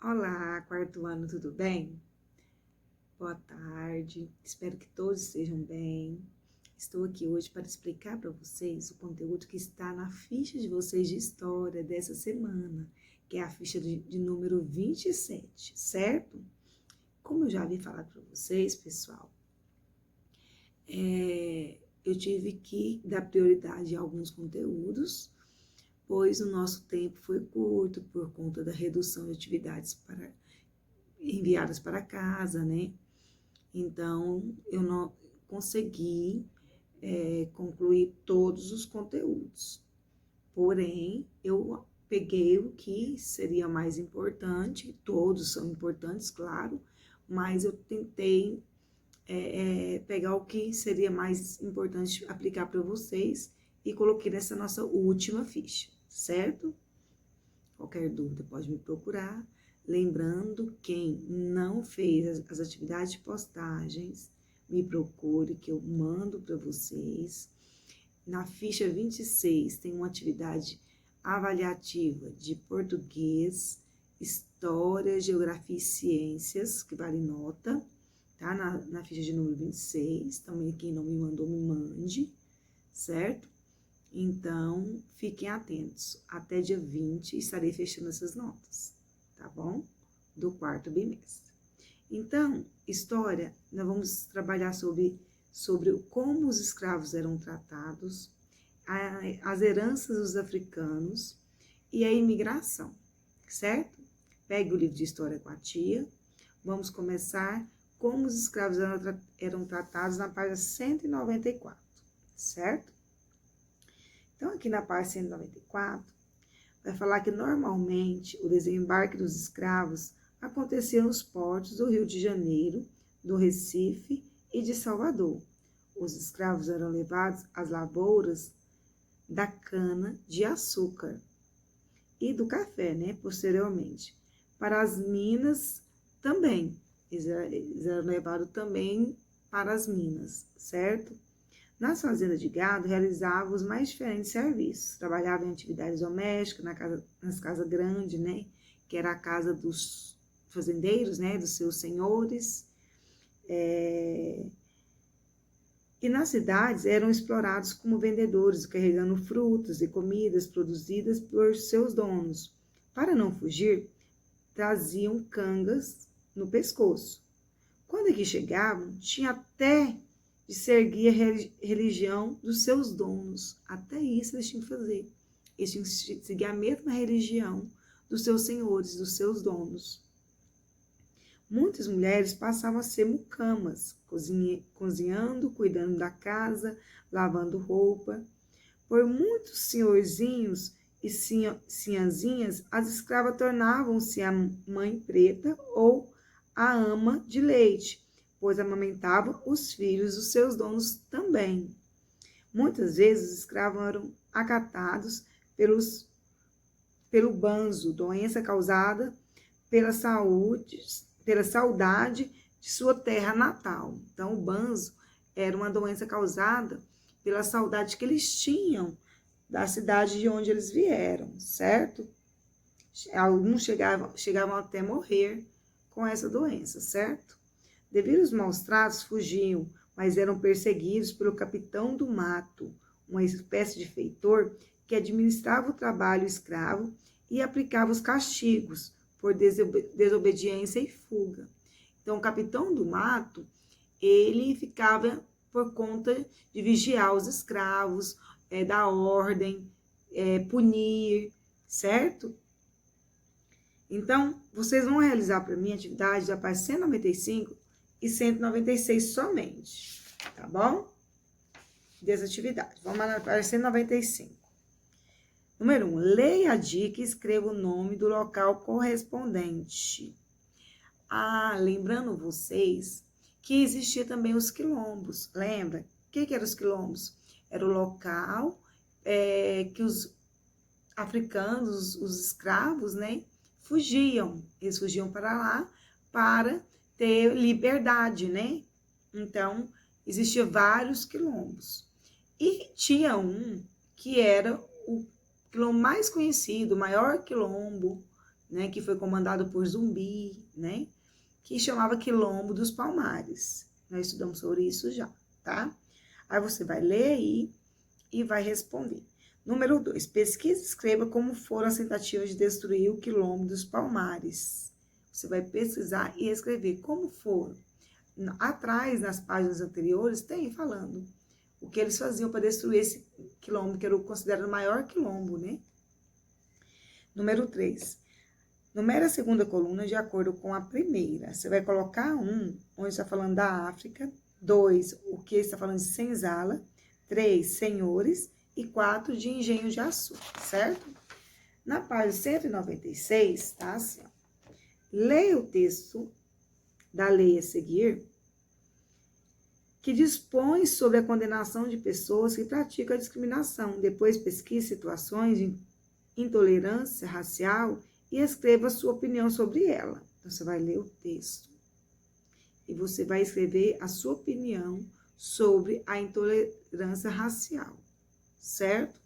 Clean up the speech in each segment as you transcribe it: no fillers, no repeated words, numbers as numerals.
Olá, quarto ano, tudo bem? Boa tarde, espero que todos estejam bem. Estou aqui hoje para explicar para vocês o conteúdo que está na ficha de vocês de história dessa semana, que é a ficha de número 27, certo? Como eu já havia falado para vocês, pessoal, eu tive que dar prioridade a alguns conteúdos, pois o nosso tempo foi curto por conta da redução de atividades enviadas para casa, né? Então, eu não consegui concluir todos os conteúdos. Porém, eu peguei o que seria mais importante, todos são importantes, claro, mas eu tentei pegar o que seria mais importante aplicar para vocês e coloquei nessa nossa última ficha, certo? Qualquer dúvida pode me procurar. Lembrando, quem não fez as atividades de postagens, me procure que eu mando para vocês. Na ficha 26 tem uma atividade avaliativa de português, história, geografia e ciências, que vale nota, tá? Na ficha de número 26, também quem não me mandou, me mande, certo? Então, fiquem atentos. Até dia 20 estarei fechando essas notas, tá bom? Do quarto bimestre. Então, história, nós vamos trabalhar sobre como os escravos eram tratados, as heranças dos africanos e a imigração, certo? Pegue o livro de história com a tia. Vamos começar como os escravos eram tratados na página 194, certo? Então, aqui na página 194, vai falar que normalmente o desembarque dos escravos acontecia nos portos do Rio de Janeiro, do Recife e de Salvador. Os escravos eram levados às lavouras da cana de açúcar e do café, né, posteriormente. Para as minas também, eles eram levados também para as minas, certo? Nas fazendas de gado, realizavam os mais diferentes serviços. Trabalhavam em atividades domésticas, nas casas grandes, né? Que era a casa dos fazendeiros, né? Dos seus senhores. E nas cidades eram explorados como vendedores, carregando frutas e comidas produzidas por seus donos. Para não fugir, traziam cangas no pescoço. Quando aqui chegavam, tinha até de seguir a religião dos seus donos. Até isso eles tinham que fazer. Eles tinham que seguir a mesma religião dos seus senhores, dos seus donos. Muitas mulheres passavam a ser mucamas, cozinhando, cuidando da casa, lavando roupa. Por muitos senhorzinhos e sinhazinhas, as escravas tornavam-se a mãe preta ou a ama de leite, pois amamentavam os filhos dos seus donos também. Muitas vezes os escravos eram acatados pelo banzo, doença causada pela saudade de sua terra natal. Então, o banzo era uma doença causada pela saudade que eles tinham da cidade de onde eles vieram, certo? Alguns chegavam até morrer com essa doença, certo? Devido aos maus tratos, fugiam, mas eram perseguidos pelo capitão do mato, uma espécie de feitor que administrava o trabalho escravo e aplicava os castigos por desobediência e fuga. Então, o capitão do mato, ele ficava por conta de vigiar os escravos, dar ordem, punir, certo? Então, vocês vão realizar para mim a atividade da página 195 e 196 somente, tá bom? Dessa atividade. Vamos lá na página 195. Número 1. Leia a dica e escreva o nome do local correspondente. Lembrando vocês que existia também os quilombos. Lembra? O que eram os quilombos? Era o local que os africanos, os escravos, né, fugiam. Eles fugiam para lá para ter liberdade, né? Então, existiam vários quilombos. E tinha um que era o quilombo mais conhecido, o maior quilombo né, que foi comandado por Zumbi, né, que chamava Quilombo dos Palmares. Nós estudamos sobre isso já, tá? Aí você vai ler aí e vai responder. Número 2, pesquisa e escreva como foram as tentativas de destruir o Quilombo dos Palmares. Você vai pesquisar e escrever como foram. Atrás, nas páginas anteriores, tem falando o que eles faziam para destruir esse quilombo, que era considerado o maior quilombo, né? Número 3. Numere a segunda coluna de acordo com a primeira. Você vai colocar 1, onde está falando da África. 2, o que está falando de senzala. 3, senhores. E 4, de engenho de açúcar, certo? Na página 196, tá assim, ó. Leia o texto da lei a seguir, que dispõe sobre a condenação de pessoas que praticam a discriminação. Depois pesquise situações de intolerância racial e escreva a sua opinião sobre ela. Então, você vai ler o texto e você vai escrever a sua opinião sobre a intolerância racial, certo?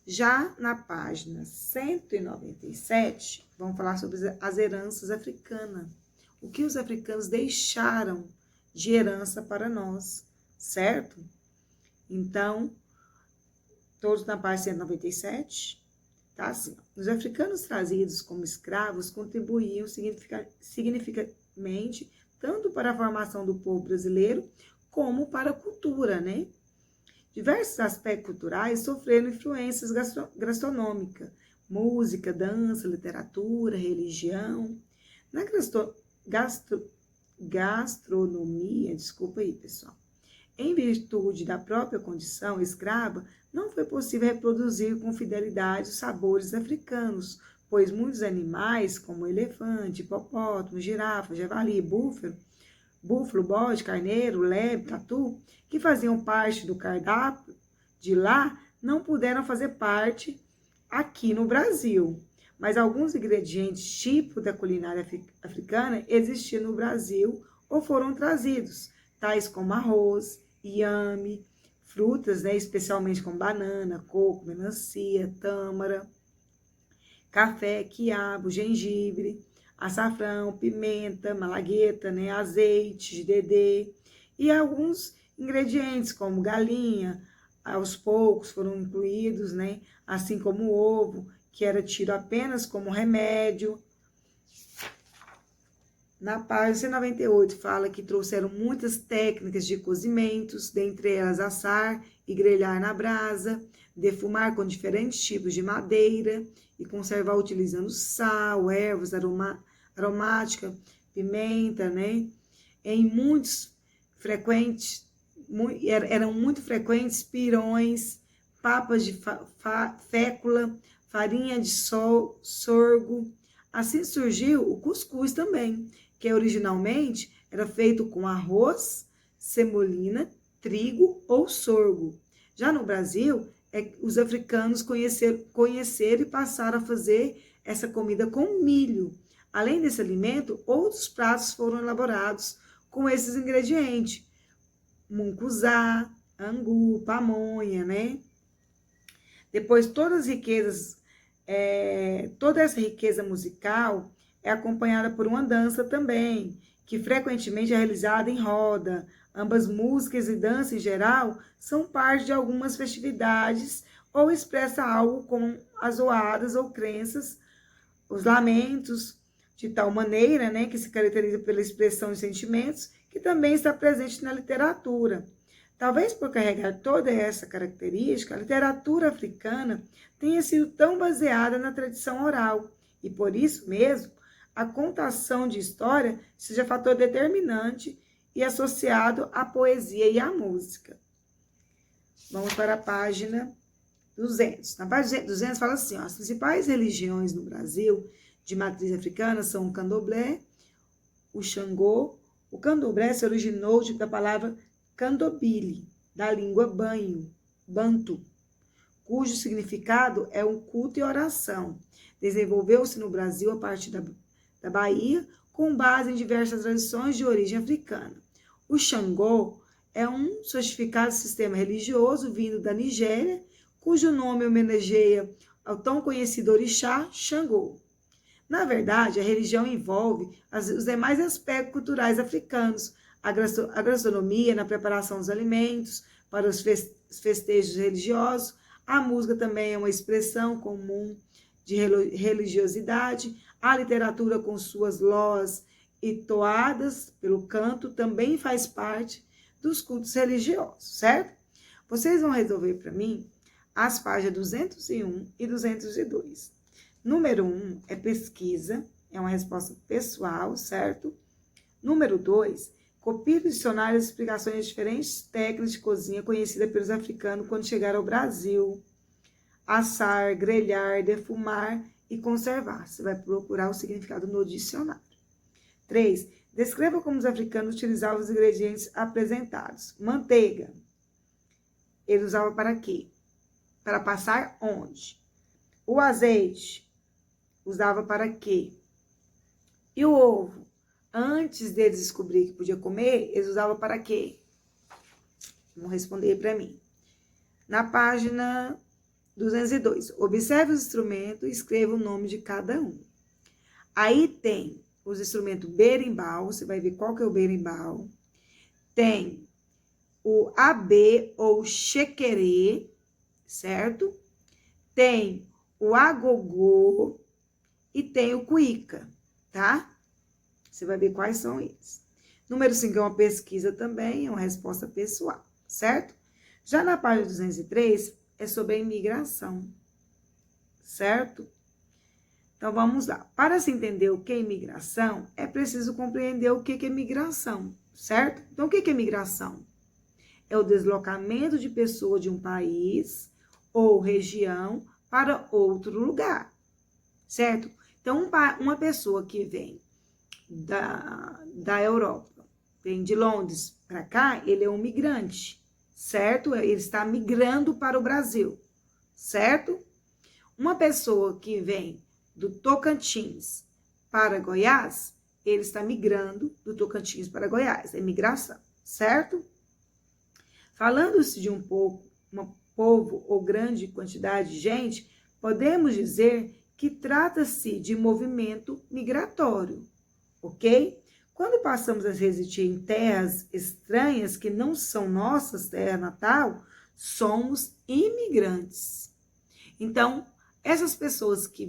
Já na página 197, vamos falar sobre as heranças africanas. O que os africanos deixaram de herança para nós, certo? Então, todos na página 197, tá assim. Os africanos trazidos como escravos contribuíam significativamente tanto para a formação do povo brasileiro como para a cultura, né? Diversos aspectos culturais sofreram influências gastronômicas, música, dança, literatura, religião. Na gastronomia, desculpa aí, pessoal, em virtude da própria condição escrava, não foi possível reproduzir com fidelidade os sabores africanos, pois muitos animais, como elefante, hipopótamo, girafa, javali, búfalo, bode, carneiro, lebre, tatu, que faziam parte do cardápio de lá, não puderam fazer parte aqui no Brasil. Mas alguns ingredientes típicos da culinária africana existiam no Brasil ou foram trazidos, tais como arroz, inhame, frutas, né, especialmente como banana, coco, melancia, tâmara, café, quiabo, gengibre, açafrão, pimenta, malagueta, né, azeite de dendê e alguns ingredientes como galinha, aos poucos foram incluídos, né, assim como o ovo, que era tido apenas como remédio. Na página 198 fala que trouxeram muitas técnicas de cozimentos, dentre elas assar e grelhar na brasa, defumar com diferentes tipos de madeira e conservar utilizando sal, ervas aromáticas, pimenta, né? Eram muito frequentes pirões, papas de fécula, farinha de sorgo. Assim surgiu o cuscuz também, que originalmente era feito com arroz, semolina, trigo ou sorgo. Já no Brasil, os africanos conheceram e passaram a fazer essa comida com milho. Além desse alimento, outros pratos foram elaborados com esses ingredientes. Mucuzá, angu, pamonha, né? Depois, toda essa riqueza musical é acompanhada por uma dança também, que frequentemente é realizada em roda. Ambas músicas e dança em geral são parte de algumas festividades ou expressa algo como as oadas ou crenças, os lamentos, de tal maneira, né, que se caracteriza pela expressão de sentimentos, que também está presente na literatura. Talvez por carregar toda essa característica, a literatura africana tenha sido tão baseada na tradição oral, e por isso mesmo, a contação de história seja fator determinante e associado à poesia e à música. Vamos para a página 200. Na página 200 fala assim, ó, as principais religiões no Brasil de matriz africana são o candomblé, o xangô. O candomblé se originou da palavra candobile, da língua banto, cujo significado é um culto e oração. Desenvolveu-se no Brasil a partir da Bahia, com base em diversas tradições de origem africana. O Xangô é um sofisticado sistema religioso vindo da Nigéria, cujo nome homenageia ao tão conhecido orixá Xangô. Na verdade, a religião envolve os demais aspectos culturais africanos, a gastronomia na preparação dos alimentos, para os festejos religiosos. A música também é uma expressão comum de religiosidade. A literatura, com suas loas e toadas pelo canto, também faz parte dos cultos religiosos, certo? Vocês vão resolver para mim as páginas 201 e 202. Número 1 é pesquisa, é uma resposta pessoal, certo? Número 2, copie do dicionário as explicações de diferentes técnicas de cozinha conhecidas pelos africanos quando chegaram ao Brasil. Assar, grelhar, defumar e conservar. Você vai procurar o significado no dicionário. 3. Descreva como os africanos utilizavam os ingredientes apresentados. Manteiga. Ele usava para quê? Para passar onde? O azeite. Usava para quê? E o ovo? Antes deles descobrir que podia comer, eles usavam para quê? Vão responder para mim. Na página 202. Observe os instrumentos e escreva o nome de cada um. Aí tem os instrumentos berimbau, você vai ver qual que é o berimbau. Tem o abê ou chequerê, certo? Tem o agogô e tem o cuíca, tá? Você vai ver quais são eles. Número 5 é uma pesquisa também, é uma resposta pessoal, certo? Já na página 203, é sobre a imigração, certo? Então, vamos lá. Para se entender o que é imigração, é preciso compreender o que é imigração, certo? Então, o que é imigração? É o deslocamento de pessoa de um país ou região para outro lugar, certo? Então, uma pessoa que vem da Europa, vem de Londres para cá, ele é um migrante, certo? Ele está migrando para o Brasil, certo? Uma pessoa que vem do Tocantins para Goiás, ele está migrando do Tocantins para Goiás, é migração, certo? Falando-se de um povo ou grande quantidade de gente, podemos dizer que trata-se de movimento migratório, ok? Quando passamos a residir em terras estranhas que não são nossas terra natal, somos imigrantes. Então, essas pessoas que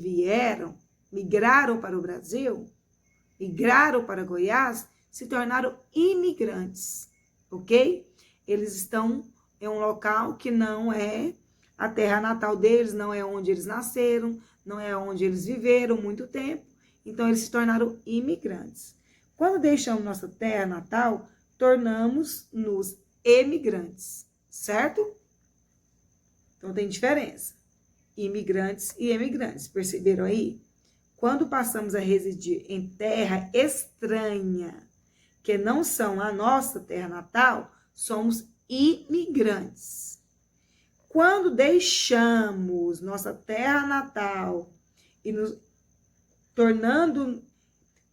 migraram para o Brasil, migraram para Goiás, se tornaram imigrantes, ok? Eles estão em um local que não é a terra natal deles, não é onde eles nasceram, não é onde eles viveram muito tempo, então eles se tornaram imigrantes. Quando deixamos nossa terra natal, tornamos-nos emigrantes, certo? Então tem diferença. Imigrantes e emigrantes, perceberam aí? Quando passamos a residir em terra estranha, que não são a nossa terra natal, somos imigrantes. Quando deixamos nossa terra natal e nos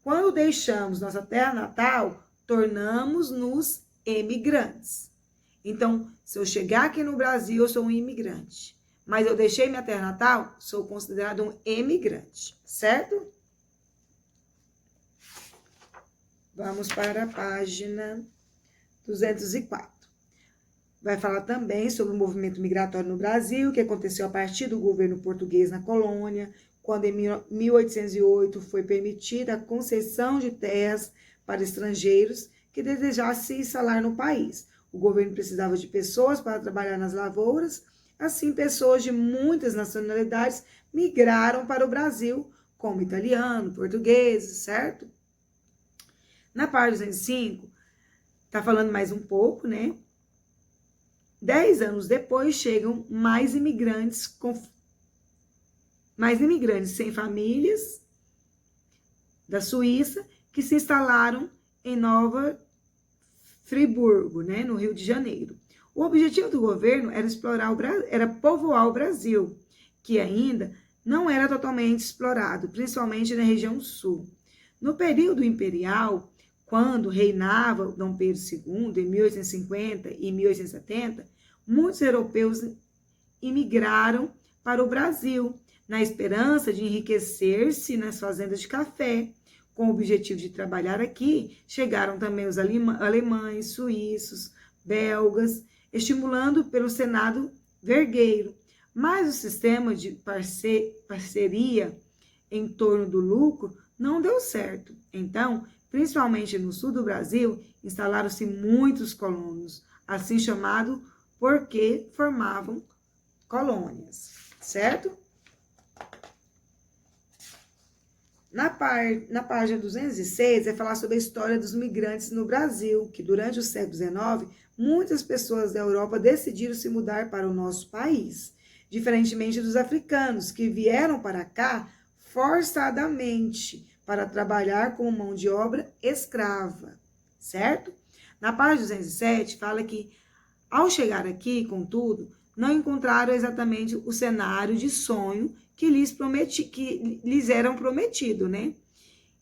quando deixamos nossa terra natal, tornamos-nos emigrantes. Então, se eu chegar aqui no Brasil, eu sou um imigrante. Mas eu deixei minha terra natal, sou considerado um emigrante, certo? Vamos para a página 204. Vai falar também sobre o movimento migratório no Brasil, que aconteceu a partir do governo português na colônia, quando em 1808 foi permitida a concessão de terras para estrangeiros que desejassem se instalar no país. O governo precisava de pessoas para trabalhar nas lavouras. Assim, pessoas de muitas nacionalidades migraram para o Brasil, como italiano, portugueses, certo? Na página 205, tá falando mais um pouco, né? 10 anos depois, chegam mais imigrantes sem famílias da Suíça, que se instalaram em Nova Friburgo, né, no Rio de Janeiro. O objetivo do governo era povoar o Brasil, que ainda não era totalmente explorado, principalmente na região sul. No período imperial, quando reinava Dom Pedro II, em 1850 e 1870, muitos europeus imigraram para o Brasil. na esperança de enriquecer-se nas fazendas de café. Com o objetivo de trabalhar aqui, chegaram também os alemães, suíços, belgas, estimulando pelo Senado vergueiro. Mas o sistema de parceria em torno do lucro não deu certo. Então, principalmente no sul do Brasil, instalaram-se muitos colonos, assim chamado porque formavam colônias, certo? Na página 206 é falar sobre a história dos migrantes no Brasil, que durante o século XIX, muitas pessoas da Europa decidiram se mudar para o nosso país, diferentemente dos africanos, que vieram para cá forçadamente para trabalhar como mão de obra escrava, certo? Na página 207 fala que, ao chegar aqui, contudo, não encontraram exatamente o cenário de sonho que lhes eram prometido, né?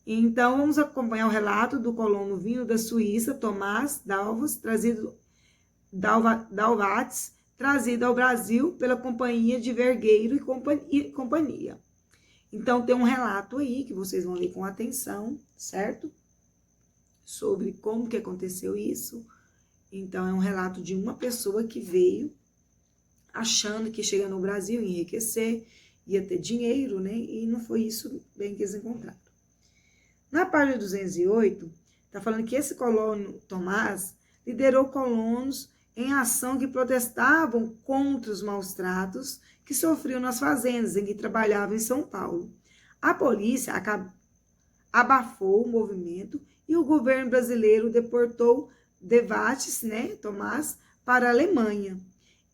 Então, vamos acompanhar o relato do colono vindo da Suíça, Tomás Dalvatz, trazido ao Brasil pela Companhia de Vergueiro e Companhia. Então, tem um relato aí que vocês vão ler com atenção, certo? Sobre como que aconteceu isso. Então, é um relato de uma pessoa que veio achando que chega no Brasil, enriquecer, ia ter dinheiro, né? E não foi isso bem que eles encontraram. Na página 208, está falando que esse colono Tomás liderou colonos em ação que protestavam contra os maus tratos que sofriam nas fazendas em que trabalhavam em São Paulo. A polícia abafou o movimento e o governo brasileiro deportou Dalvatz, né, Tomás, para a Alemanha.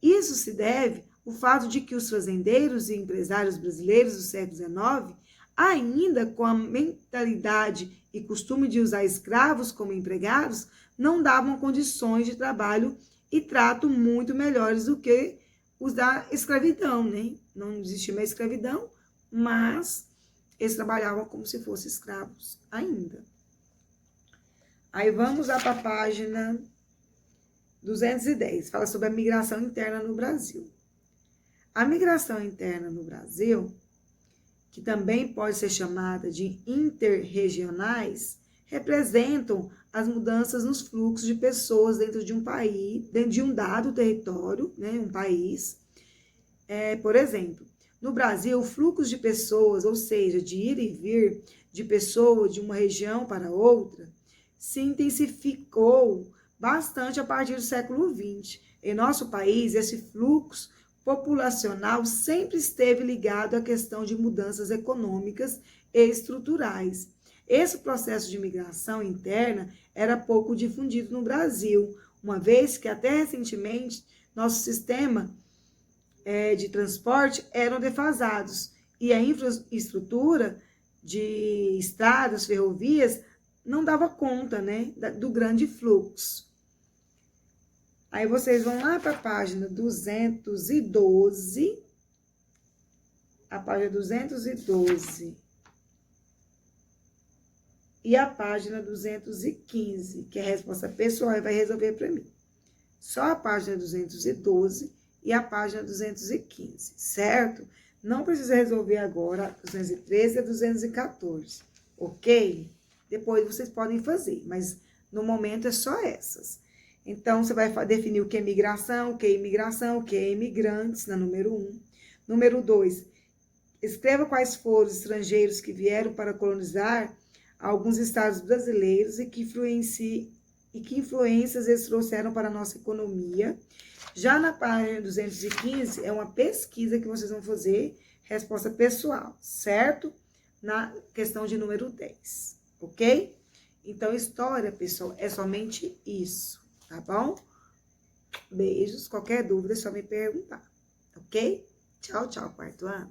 Isso se deve ao fato de que os fazendeiros e empresários brasileiros do século XIX, ainda com a mentalidade e costume de usar escravos como empregados, não davam condições de trabalho e trato muito melhores do que os da escravidão, né? Não existia mais escravidão, mas eles trabalhavam como se fossem escravos ainda. Aí vamos lá para a página 210, fala sobre a migração interna no Brasil. A migração interna no Brasil, que também pode ser chamada de interregionais, representam as mudanças nos fluxos de pessoas dentro de um país, dentro de um dado território, né, um país. Por exemplo, no Brasil, o fluxo de pessoas, ou seja, de ir e vir de pessoas de uma região para outra, se intensificou bastante a partir do século XX. Em nosso país, esse fluxo populacional sempre esteve ligado à questão de mudanças econômicas e estruturais. Esse processo de migração interna era pouco difundido no Brasil, uma vez que até recentemente nosso sistema de transporte eram defasados e a infraestrutura de estradas, ferrovias, não dava conta, né, do grande fluxo. Aí vocês vão lá para a página 212, a página 212 e a página 215, que é a resposta pessoal e vai resolver para mim. Só a página 212 e a página 215, certo? Não precisa resolver agora a 213 e a 214, ok? Depois vocês podem fazer, mas no momento é só essas. Então, você vai definir o que é migração, o que é imigração, o que é imigrantes, na número 1. Número 2, escreva quais foram os estrangeiros que vieram para colonizar alguns estados brasileiros e que influências eles trouxeram para a nossa economia. Já na página 215, é uma pesquisa que vocês vão fazer, resposta pessoal, certo? Na questão de número 10, ok? Então, história, pessoal, é somente isso. Tá bom? Beijos. Qualquer dúvida é só me perguntar. Ok? Tchau, tchau, quarto ano.